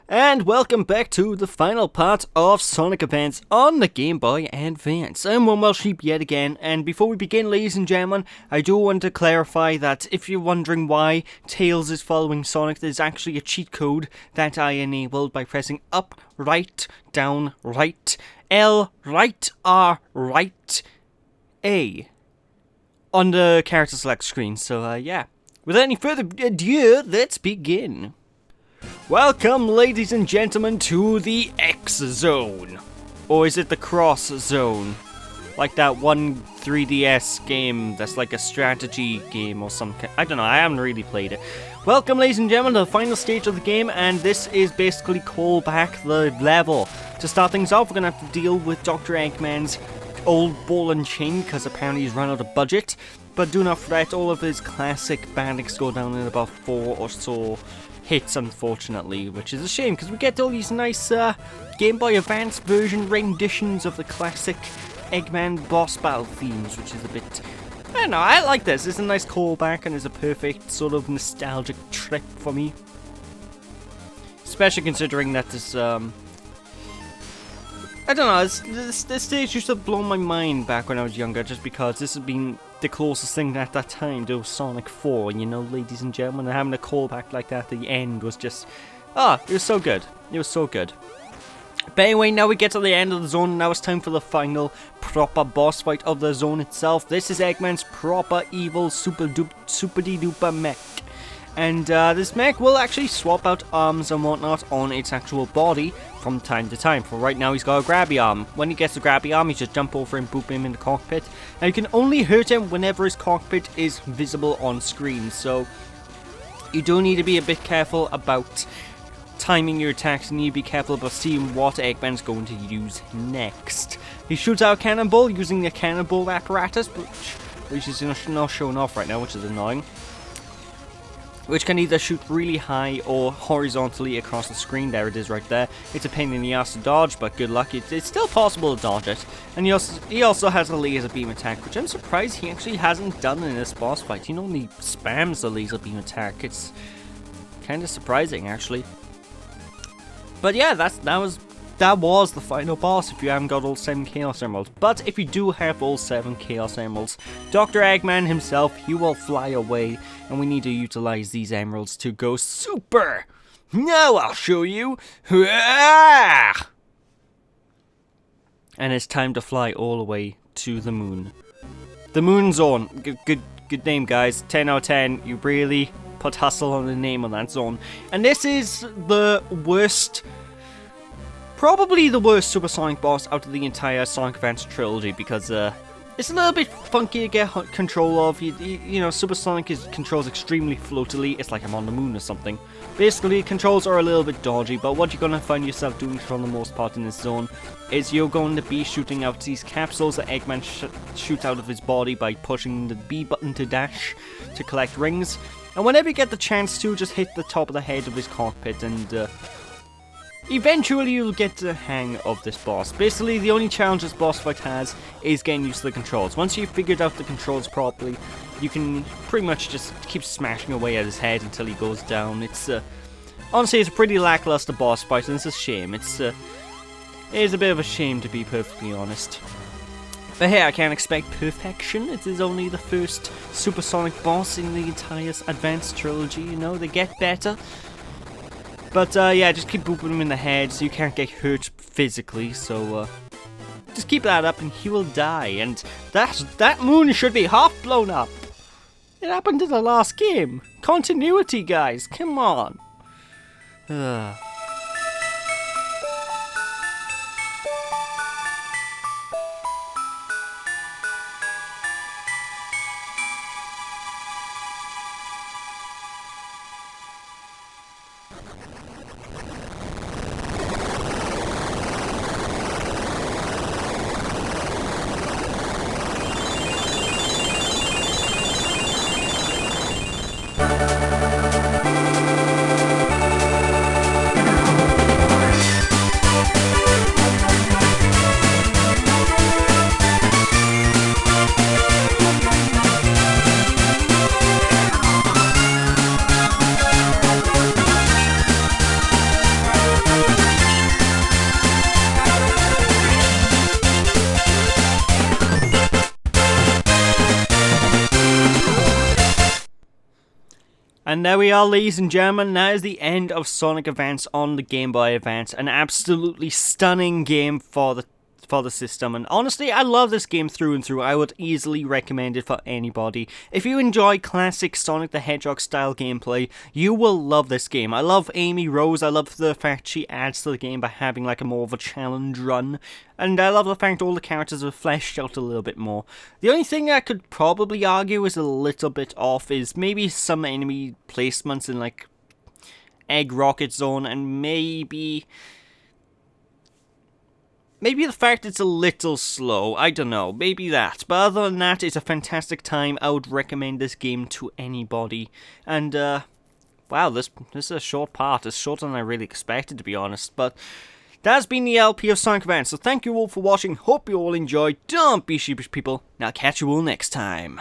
and welcome back to the final part of Sonic Advance on the Game Boy Advance. I'm One Well Sheep yet again, and before we begin, ladies and gentlemen, I do want to clarify that if you're wondering why Tails is following Sonic, there's actually a cheat code that I enabled by pressing up, right, down, right, L, right, R, right, A on the character select screen, so yeah. Without any further ado, let's begin. Welcome, ladies and gentlemen, to the X Zone. Or is it the Cross Zone? Like that one 3DS game that's like a strategy game or something. I don't know, I haven't really played it. Welcome, ladies and gentlemen, to the final stage of the game, and this is basically call back the level. To start things off, we're going to have to deal with Dr. Eggman's old ball and chain, because apparently he's run out of budget. But do not fret, all of his classic bandits go down in about 4 or so hits, unfortunately, which is a shame, because we get all these nice Game Boy Advance version renditions of the classic Eggman boss battle themes, which is a bit... I don't know, I like this. It's a nice callback, and it's a perfect sort of nostalgic trip for me. Especially considering that this, I don't know, this stage used to blow my mind back when I was younger, just because this has been the closest thing at that time to Sonic 4, you know, ladies and gentlemen, and having a callback like that at the end was just, it was so good. It was so good. But anyway, now we get to the end of the zone, and now it's time for the final proper boss fight of the zone itself. This is Eggman's proper evil super-de-duper mech. And this mech will actually swap out arms and whatnot on its actual body from time to time. For right now, he's got a grabby arm. When he gets the grabby arm, you just jump over and boop him in the cockpit. And you can only hurt him whenever his cockpit is visible on screen. So you do need to be a bit careful about timing your attacks. You need to be careful about seeing what Eggman's going to use next. He shoots out a cannonball using the cannonball apparatus, which is not showing off right now, which is annoying. Which can either shoot really high or horizontally across the screen. There it is right there. It's a pain in the ass to dodge, but good luck. It's still possible to dodge it. And he also has a laser beam attack, which I'm surprised he actually hasn't done in this boss fight. He normally spams the laser beam attack. It's kind of surprising, actually. But yeah, that was the final boss if you haven't got all 7 Chaos Emeralds. But if you do have all 7 Chaos Emeralds, Dr. Eggman himself, he will fly away, and we need to utilize these emeralds to go super! Now I'll show you! And it's time to fly all the way to the moon. The Moon Zone. Good name, guys. 10 out of 10. You really put hustle on the name on that zone. And this is the worst... Probably the worst Supersonic boss out of the entire Sonic Advance trilogy, because it's a little bit funky to get control of. You know, Supersonic controls extremely floatily. It's like I'm on the moon or something. Basically, controls are a little bit dodgy, but what you're going to find yourself doing for the most part in this zone is you're going to be shooting out these capsules that Eggman shoots out of his body by pushing the B button to dash to collect rings. And whenever you get the chance to, just hit the top of the head of his cockpit and... eventually you'll get the hang of this boss. Basically, the only challenge this boss fight has is getting used to the controls. Once you've figured out the controls properly, you can pretty much just keep smashing away at his head until he goes down. It's honestly, it's a pretty lackluster boss fight, and it's a shame. It is a bit of a shame, to be perfectly honest. But hey, I can't expect perfection. It is only the first Supersonic boss in the entire Advanced trilogy, you know, they get better. But yeah, just keep booping him in the head so you can't get hurt physically, so just keep that up and he will die. And that moon should be half blown up. It happened in the last game. Continuity, guys, come on. And there we are, ladies and gentlemen, that is the end of Sonic Advance on the Game Boy Advance. An absolutely stunning game for the system, and honestly, I love this game through and through. I would easily recommend it for anybody. If you enjoy classic Sonic the Hedgehog style gameplay, you will love this game. I love Amy Rose. I love the fact she adds to the game by having like a more of a challenge run, and I love the fact all the characters are fleshed out a little bit more. The only thing I could probably argue is a little bit off is maybe some enemy placements in like Egg Rocket Zone, and maybe the fact it's a little slow, I don't know, maybe that. But other than that, it's a fantastic time. I would recommend this game to anybody. And, wow, this is a short part. It's shorter than I really expected, to be honest. But that's been the LP of Sonic Advance, so thank you all for watching. Hope you all enjoyed. Don't be sheepish, people. Now catch you all next time,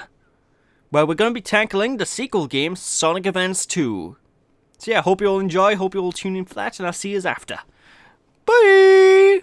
where we're going to be tackling the sequel game, Sonic Advance 2. So yeah, hope you all enjoy. Hope you all tune in for that, and I'll see you after. Bye!